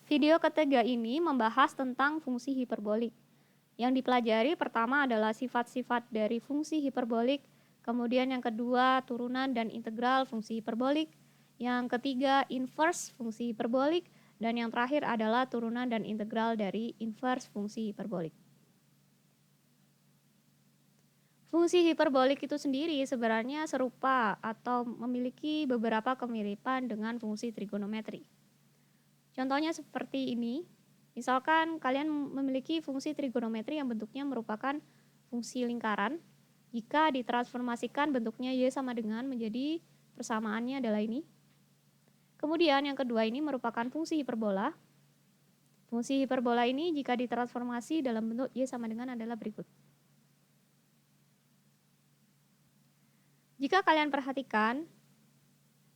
Video ketiga ini membahas tentang fungsi hiperbolik. Yang dipelajari pertama adalah sifat-sifat dari fungsi hiperbolik, kemudian yang kedua turunan dan integral fungsi hiperbolik, yang ketiga inverse fungsi hiperbolik, dan yang terakhir adalah turunan dan integral dari inverse fungsi hiperbolik. Fungsi hiperbolik itu sendiri sebenarnya serupa atau memiliki beberapa kemiripan dengan fungsi trigonometri. Contohnya seperti ini. Misalkan kalian memiliki fungsi trigonometri yang bentuknya merupakan fungsi lingkaran. Jika ditransformasikan bentuknya Y sama dengan menjadi persamaannya adalah ini. Kemudian yang kedua ini merupakan fungsi hiperbola. Fungsi hiperbola ini jika ditransformasi dalam bentuk Y sama dengan adalah berikut. Jika kalian perhatikan,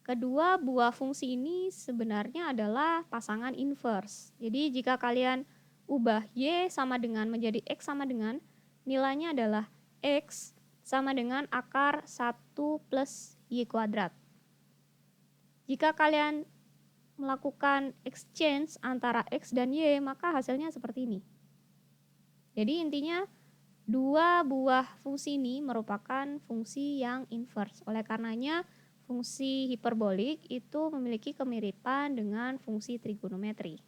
kedua buah fungsi ini sebenarnya adalah pasangan inverse. Jadi jika kalian ubah Y sama dengan menjadi X sama dengan, nilainya adalah X sama dengan akar 1 plus Y kuadrat. Jika kalian melakukan exchange antara X dan Y, maka hasilnya seperti ini. Jadi intinya, dua buah fungsi ini merupakan fungsi yang inverse. Oleh karenanya, fungsi hiperbolik itu memiliki kemiripan dengan fungsi trigonometri.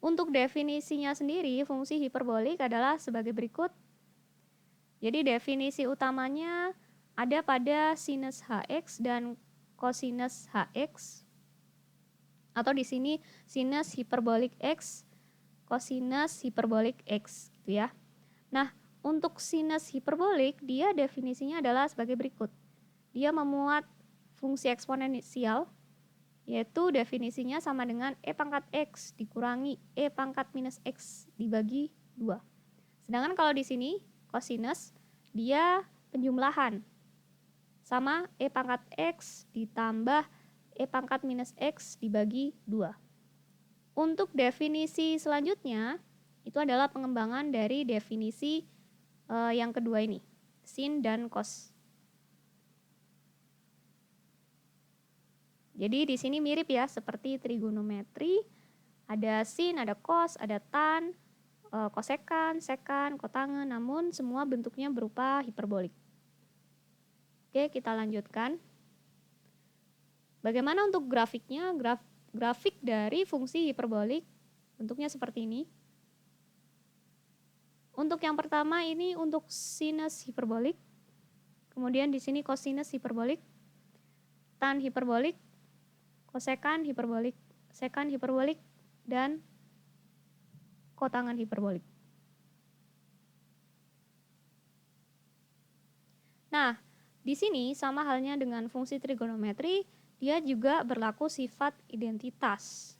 Untuk definisinya sendiri, fungsi hiperbolik adalah sebagai berikut. Jadi definisi utamanya ada pada sinus Hx dan cosinus Hx. Atau di sini sinus hiperbolik X, cosinus hiperbolik X, gitu ya. Nah, untuk sinus hiperbolik, dia definisinya adalah sebagai berikut. Dia memuat fungsi eksponensial, yaitu definisinya sama dengan E pangkat X dikurangi E pangkat minus X dibagi 2. Sedangkan kalau di sini, cosinus, dia penjumlahan. Sama E pangkat X ditambah E pangkat minus X dibagi 2. Untuk definisi selanjutnya, itu adalah pengembangan dari definisi yang kedua ini, sin dan cos. Jadi di sini mirip ya, seperti trigonometri, ada sin, ada cos, ada tan, kosekan, sekan, kotangen, namun semua bentuknya berupa hiperbolik. Oke, kita lanjutkan. Bagaimana untuk grafiknya? Grafik dari fungsi hiperbolik bentuknya seperti ini. Untuk yang pertama ini untuk sinus hiperbolik. Kemudian di sini cosinus hiperbolik, tan hiperbolik, kosekan hiperbolik, sekan hiperbolik, dan kotangen hiperbolik. Nah, di sini sama halnya dengan fungsi trigonometri, dia juga berlaku sifat identitas.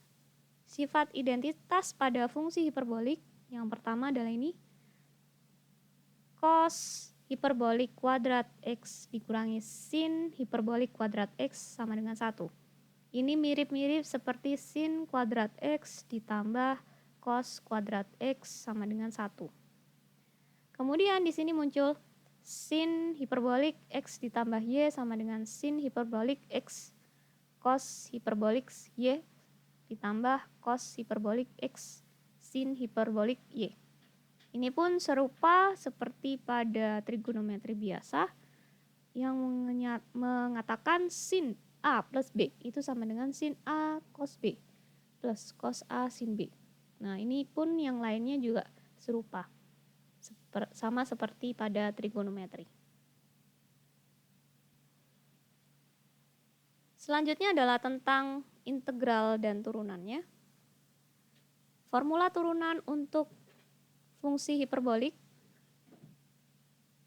Sifat identitas pada fungsi hiperbolik yang pertama adalah ini. Cos hiperbolik kuadrat X dikurangi sin hiperbolik kuadrat X sama dengan 1. Ini mirip-mirip seperti sin kuadrat X ditambah cos kuadrat X sama dengan 1. Kemudian di sini muncul sin hiperbolik X ditambah Y sama dengan sin hiperbolik X cos hiperbolik Y ditambah cos hiperbolik X sin hiperbolik Y. Ini pun serupa seperti pada trigonometri biasa yang mengatakan sin A plus B itu sama dengan sin A cos B plus cos A sin B. Nah, ini pun yang lainnya juga serupa. Sama seperti pada trigonometri. Selanjutnya adalah tentang integral dan turunannya. Formula turunan untuk fungsi hiperbolik,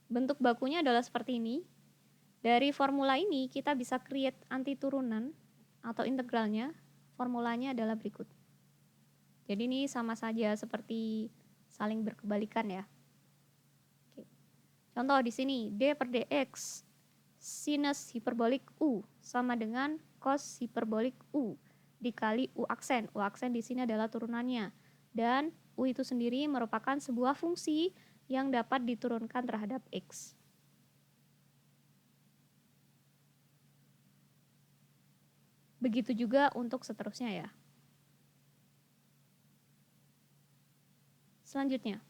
bentuk bakunya adalah seperti ini. Dari formula ini kita bisa create antiturunan atau integralnya. Formulanya adalah berikut. Jadi ini sama saja seperti saling berkebalikan ya. Oke. Contoh di sini d per dx sinus hiperbolik u sama dengan cos hiperbolik u dikali u aksen. U aksen di sini adalah turunannya. Dan U itu sendiri merupakan sebuah fungsi yang dapat diturunkan terhadap X. Begitu juga untuk seterusnya ya. Selanjutnya.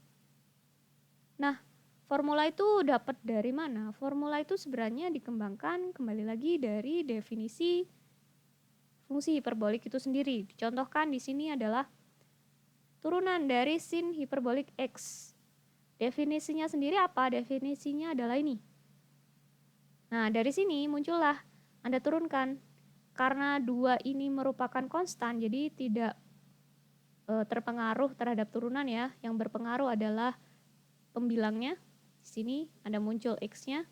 Nah, formula itu dapat dari mana? Formula itu sebenarnya dikembangkan kembali lagi dari definisi fungsi hiperbolik itu sendiri. Dicontohkan di sini adalah turunan dari sin hiperbolik X. Definisinya sendiri apa? Definisinya adalah ini. Nah, dari sini muncullah Anda turunkan. Karena 2 ini merupakan konstan, jadi tidak terpengaruh terhadap turunan ya. Yang berpengaruh adalah pembilangnya. Di sini ada muncul X-nya.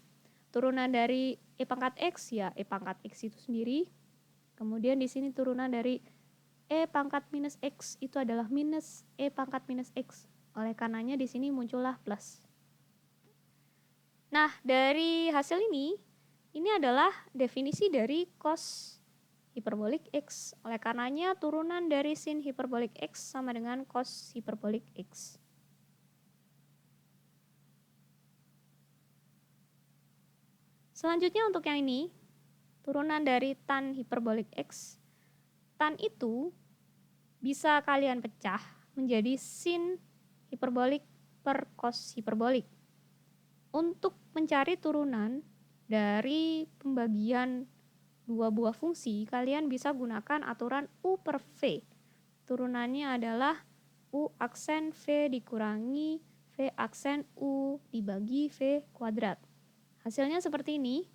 Turunan dari E pangkat X ya E pangkat X itu sendiri. Kemudian di sini turunan dari E pangkat minus X itu adalah minus E pangkat minus X. Oleh karenanya di sini muncullah plus. Nah, dari hasil ini adalah definisi dari cos hiperbolik X. Oleh karenanya turunan dari sin hiperbolik X sama dengan cos hiperbolik X. Selanjutnya untuk yang ini, turunan dari tan hiperbolik X. Tan itu bisa kalian pecah menjadi sin hiperbolik per cos hiperbolik. Untuk mencari turunan dari pembagian 2 buah fungsi, kalian bisa gunakan aturan U per V. Turunannya adalah U aksen V dikurangi V aksen U dibagi V kuadrat. Hasilnya seperti ini.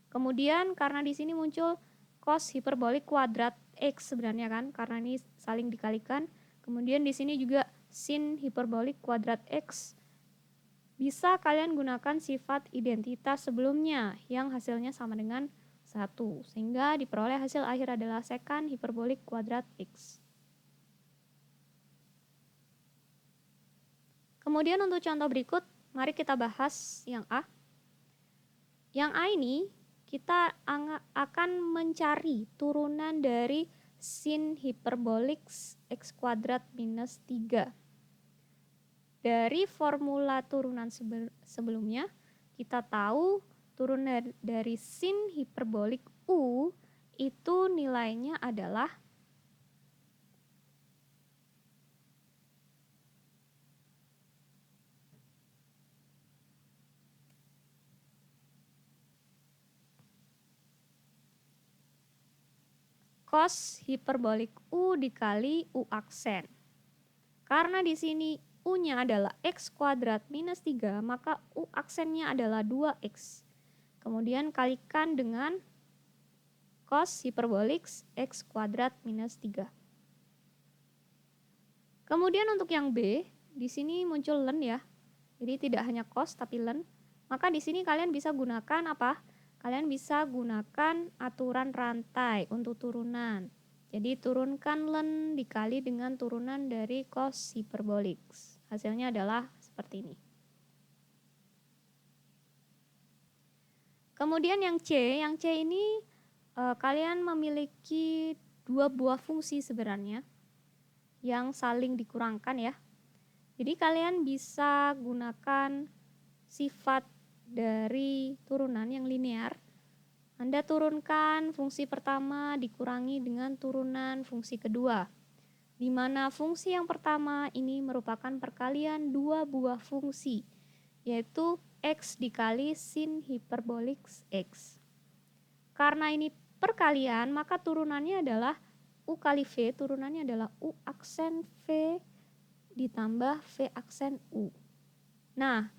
Kemudian karena di sini muncul cos hiperbolik kuadrat X sebenarnya kan, karena ini saling dikalikan. Kemudian di sini juga sin hiperbolik kuadrat X. Bisa kalian gunakan sifat identitas sebelumnya yang hasilnya sama dengan 1. Sehingga diperoleh hasil akhir adalah sekan hiperbolik kuadrat X. Kemudian untuk contoh berikut, mari kita bahas yang A. Yang A ini kita akan mencari turunan dari sin hiperbolik X kuadrat minus 3. Dari formula turunan sebelumnya, kita tahu turunan dari sin hiperbolik U itu nilainya adalah cos hiperbolik U dikali U aksen. Karena di sini U-nya adalah X kuadrat minus 3, maka U aksennya adalah 2X. Kemudian kalikan dengan cos hiperbolik X kuadrat minus 3. Kemudian untuk yang B, di sini muncul len ya. Jadi tidak hanya cos tapi len. Maka di sini kalian bisa gunakan apa? Kalian bisa gunakan aturan rantai untuk turunan. Jadi turunkan len dikali dengan turunan dari cos hiperbolik. Hasilnya adalah seperti ini. Kemudian yang C ini kalian memiliki 2 buah fungsi sebenarnya yang saling dikurangkan ya. Jadi kalian bisa gunakan sifat dari turunan yang linear. Anda turunkan fungsi pertama dikurangi dengan turunan fungsi kedua, di mana fungsi yang pertama ini merupakan perkalian 2 buah fungsi, yaitu X dikali sin hiperbolik X. Karena ini perkalian, maka turunannya adalah U kali V, turunannya adalah U aksen V ditambah V aksen U. Nah,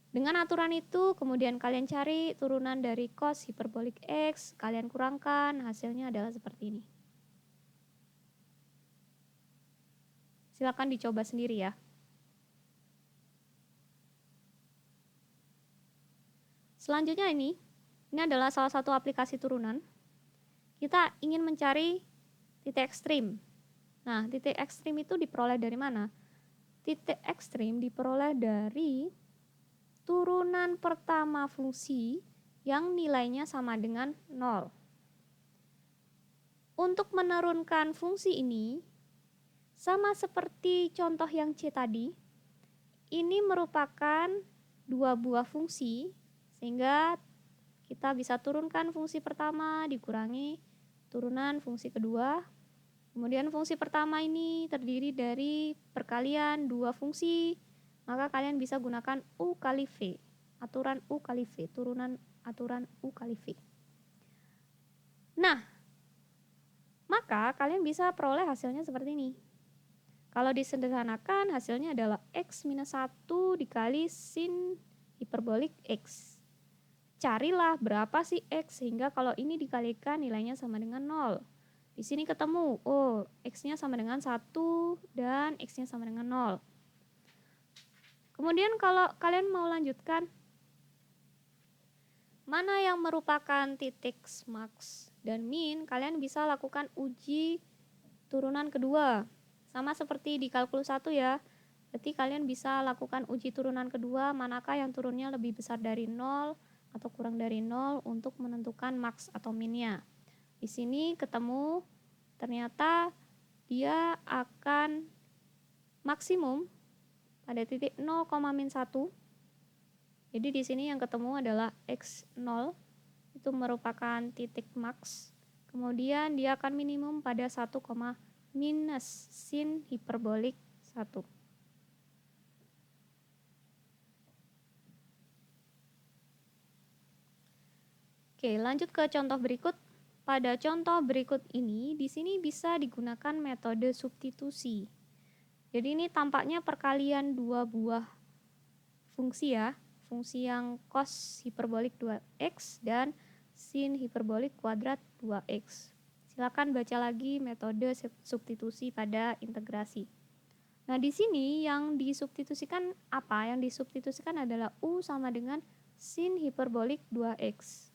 dengan aturan itu kemudian kalian cari turunan dari cos hiperbolik X, kalian kurangkan, hasilnya adalah seperti ini. Silakan dicoba sendiri ya. Selanjutnya ini adalah salah satu aplikasi turunan. Kita ingin mencari titik ekstrim. Nah, titik ekstrim itu diperoleh dari mana? Titik ekstrim diperoleh dari turunan pertama fungsi yang nilainya sama dengan 0. Untuk menurunkan fungsi ini, sama seperti contoh yang C tadi, ini merupakan 2 buah fungsi, sehingga kita bisa turunkan fungsi pertama dikurangi turunan fungsi kedua. Kemudian fungsi pertama ini terdiri dari perkalian dua fungsi, maka kalian bisa gunakan U kali V, aturan U kali V, turunan aturan U kali V. Nah, maka kalian bisa peroleh hasilnya seperti ini. Kalau disederhanakan, hasilnya adalah X minus 1 dikali sin hiperbolik X. Carilah berapa sih X, sehingga kalau ini dikalikan nilainya sama dengan 0. Di sini ketemu, oh X-nya sama dengan 1 dan X-nya sama dengan 0. Kemudian kalau kalian mau lanjutkan, mana yang merupakan titik max dan min, kalian bisa lakukan uji turunan kedua. Sama seperti di kalkulus 1 ya. Berarti kalian bisa lakukan uji turunan kedua, manakah yang turunnya lebih besar dari 0 atau kurang dari 0 untuk menentukan max atau minnya. Di sini ketemu ternyata dia akan maksimum pada titik 0,-1. Jadi di sini yang ketemu adalah X0, itu merupakan titik max. Kemudian dia akan minimum pada 1, minus sin hiperbolik 1. Oke, lanjut ke contoh berikut. Pada contoh berikut ini, di sini bisa digunakan metode substitusi. Jadi ini tampaknya perkalian dua buah fungsi ya. Fungsi yang cos hiperbolik 2x dan sin hiperbolik kuadrat 2x. Silakan baca lagi metode substitusi pada integrasi. Nah, di sini yang disubstitusikan apa? Yang disubstitusikan adalah U sama dengan sin hiperbolik 2x.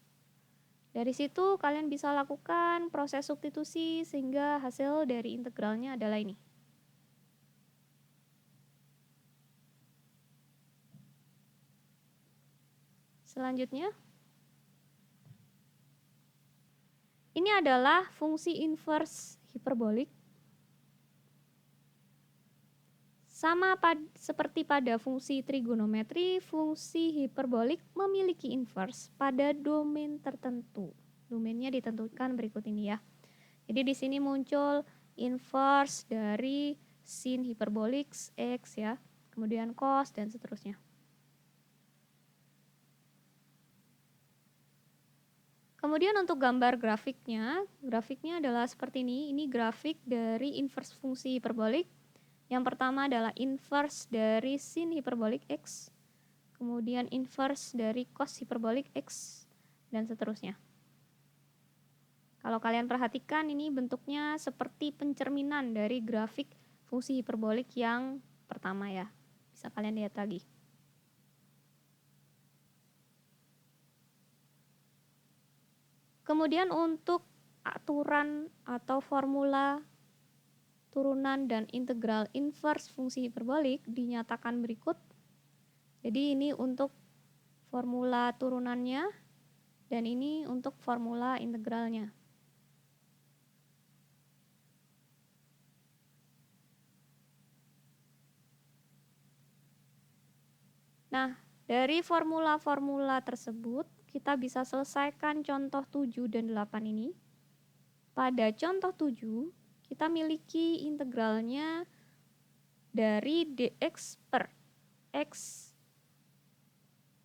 Dari situ kalian bisa lakukan proses substitusi sehingga hasil dari integralnya adalah ini. Selanjutnya, ini adalah fungsi inverse hiperbolik. Sama seperti pada fungsi trigonometri, fungsi hiperbolik memiliki inverse pada domain tertentu. Domainnya ditentukan berikut ini ya. Jadi di sini muncul inverse dari sin hiperbolik x ya, kemudian cos dan seterusnya. Kemudian untuk gambar grafiknya adalah seperti ini. Ini grafik dari inverse fungsi hiperbolik. Yang pertama adalah inverse dari sin hiperbolik x, kemudian inverse dari cos hiperbolik x, dan seterusnya. Kalau kalian perhatikan, ini bentuknya seperti pencerminan dari grafik fungsi hiperbolik yang pertama ya. Bisa kalian lihat lagi. Kemudian untuk aturan atau formula turunan dan integral inverse fungsi hiperbolik dinyatakan berikut. Jadi ini untuk formula turunannya dan ini untuk formula integralnya. Nah, dari formula-formula tersebut kita bisa selesaikan contoh 7 dan 8 ini. Pada contoh 7 kita miliki integralnya dari dx per x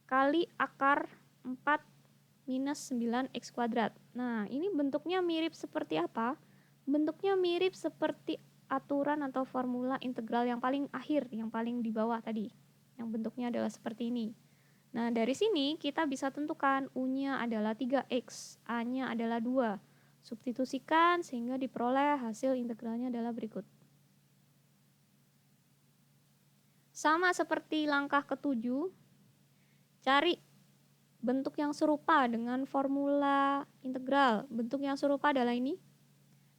kali akar 4 minus 9x kuadrat. Nah, ini bentuknya mirip seperti apa? Bentuknya mirip seperti aturan atau formula integral yang paling akhir, yang paling di bawah tadi. Yang bentuknya adalah seperti ini. Nah, dari sini kita bisa tentukan U-nya adalah 3x, A-nya adalah 2. Substitusikan sehingga diperoleh hasil integralnya adalah berikut. Sama seperti langkah ke-7, cari bentuk yang serupa dengan formula integral. Bentuk yang serupa adalah ini.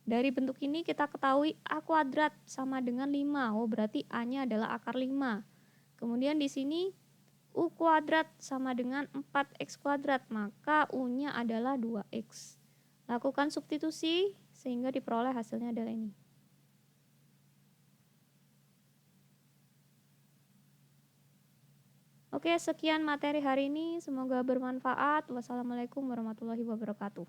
Dari bentuk ini kita ketahui A kuadrat sama dengan 5. Oh, berarti A-nya adalah akar 5. Kemudian di sini U kuadrat sama dengan 4x kuadrat, maka U-nya adalah 2x. Lakukan substitusi sehingga diperoleh hasilnya adalah ini. Oke, sekian materi hari ini. Semoga bermanfaat. Wassalamualaikum warahmatullahi wabarakatuh.